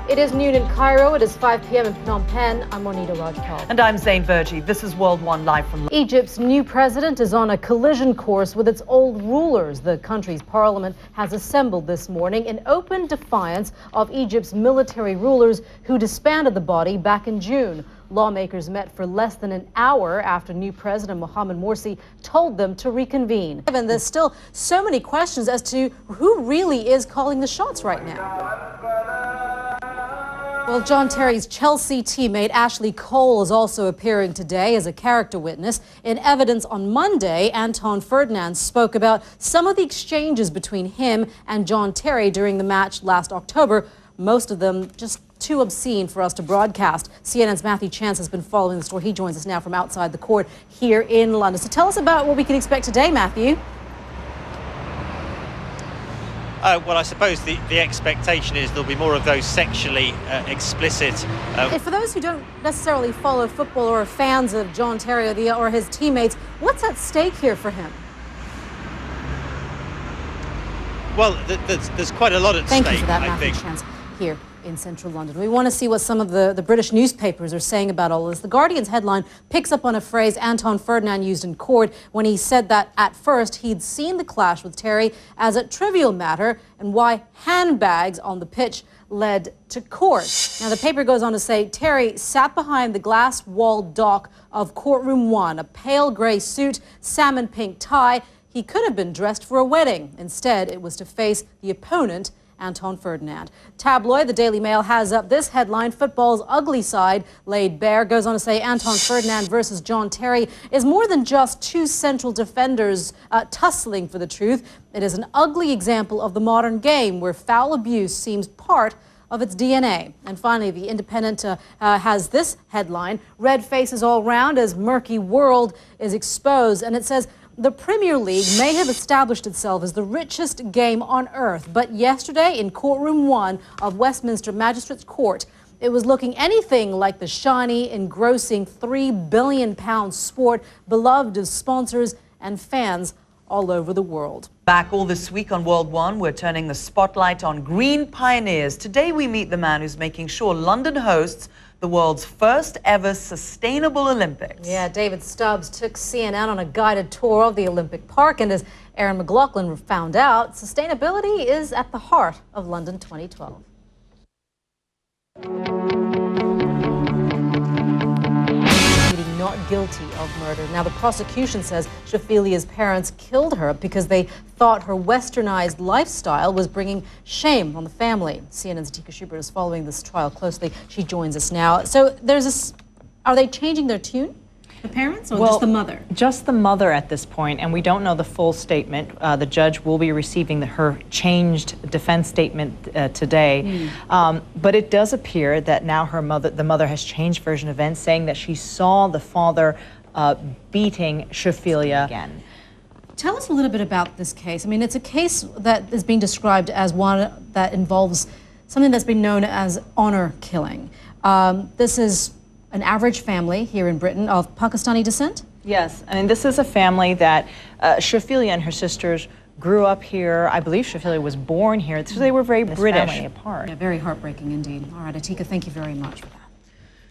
It is noon in Cairo. It is 5 p.m. in Phnom Penh. I'm Monita Rajpal. And I'm Zain Verjee. This is World 1 live from London. Egypt's new president is on a collision course with its old rulers. The country's parliament has assembled this morning in open defiance of Egypt's military rulers who disbanded the body back in June. Lawmakers met for less than an hour after new President Mohamed Morsi told them to reconvene. And there's still so many questions as to who really is calling the shots right now. Well, John Terry's Chelsea teammate Ashley Cole is also appearing today as a character witness. In evidence on Monday, Anton Ferdinand spoke about some of the exchanges between him and John Terry during the match last October, most of them just too obscene for us to broadcast. CNN's Matthew Chance has been following the story. He joins us now from outside the court here in London. So tell us about what we can expect today, Matthew. Well, I suppose the expectation is there'll be more of those sexually explicit. For those who don't necessarily follow football or are fans of John Terry or his teammates, what's at stake here for him? Well, there's quite a lot at stake. Thank you for that, Matthew Chance, here in central London. We want to see what some of the British newspapers are saying about all this. The Guardian's headline picks up on a phrase Anton Ferdinand used in court when he said that at first he'd seen the clash with Terry as a trivial matter and why handbags on the pitch led to court. Now, the paper goes on to say Terry sat behind the glass-walled dock of Courtroom 1, a pale grey suit, salmon pink tie. He could have been dressed for a wedding. Instead, it was to face the opponent, Anton Ferdinand. Tabloid, the Daily Mail, has up this headline, football's ugly side laid bare. Goes on to say Anton Ferdinand versus John Terry is more than just two central defenders tussling for the truth. It is an ugly example of the modern game where foul abuse seems part of its DNA. And finally, The Independent has this headline, red faces all round as murky world is exposed. And it says, the Premier League may have established itself as the richest game on earth, but yesterday in Courtroom 1 of Westminster Magistrates Court, it was looking anything like the shiny, engrossing £3 billion sport beloved of sponsors and fans all over the world. Back all this week on World 1, we're turning the spotlight on green pioneers. Today we meet the man who's making sure London hosts the world's first ever sustainable Olympics. Yeah, David Stubbs took CNN on a guided tour of the Olympic Park, and as Aaron McLaughlin found out, sustainability is at the heart of London 2012. Not guilty of murder. Now, the prosecution says Shafilia's parents killed her because they thought her westernized lifestyle was bringing shame on the family. CNN's Atika Shubert is following this trial closely. She joins us now. So there's this, are they changing their tune? The parents or just the mother? Just the mother at this point, and we don't know the full statement. The judge will be receiving her changed defense statement today. But it does appear that now the mother has changed version of events, saying that she saw the father beating Shafilia again. Tell us a little bit about this case. I mean, it's a case that is being described as one that involves something that's been known as honor killing. This is an average family here in Britain of Pakistani descent? Yes, I mean, this is a family that Shafilia and her sisters grew up here. I believe Shafilia was born here, so they were very British. Family apart. Yeah, very heartbreaking indeed. All right, Atika, thank you very much for that.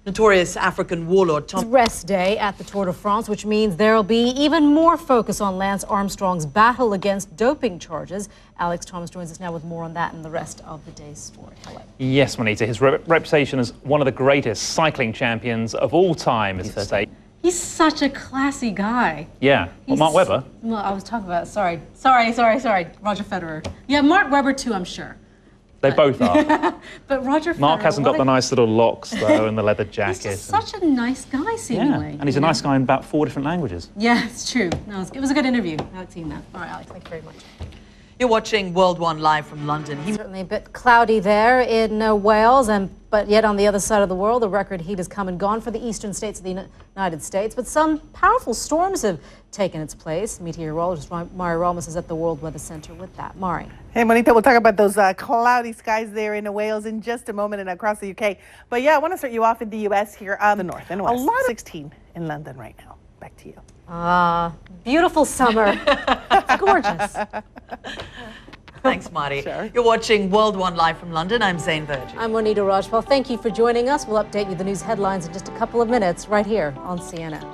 Notorious African warlord Tom. Rest day at the Tour de France, which means there will be even more focus on Lance Armstrong's battle against doping charges. Alex Thomas joins us now with more on that and the rest of the day's story. Hello. Yes, Monita. His reputation as one of the greatest cycling champions of all time is at stake. He's such a classy guy. Yeah. Well, Mark Webber. Well, I was talking about, sorry. Roger Federer. Yeah, Mark Webber too, I'm sure. They both are. But Roger Federer, Mark hasn't got the nice little locks, though, and the leather jacket. He's just such a nice guy, seemingly. Yeah, and he's a nice guy in about 4 different languages. Yeah, it's true. No, it was a good interview. I've seen that. All right, Alex, thank you very much. You're watching World 1 live from London. Certainly a bit cloudy there in Wales, but yet on the other side of the world, the record heat has come and gone for the eastern states of the United States. But some powerful storms have taken its place. Meteorologist Mari Ramos is at the World Weather Center with that. Mari. Hey, Monita, we'll talk about those cloudy skies there in Wales in just a moment and across the UK. But yeah, I want to start you off in the US here, the north and west. A lot of 16 in London right now. Back to you. Beautiful summer. It's gorgeous. Thanks, Marty. Sure. You're watching World One live from London. I'm Zain Verjee. I'm Monita Rajpal. Thank you for joining us. We'll update you the news headlines in just a couple of minutes right here on CNN.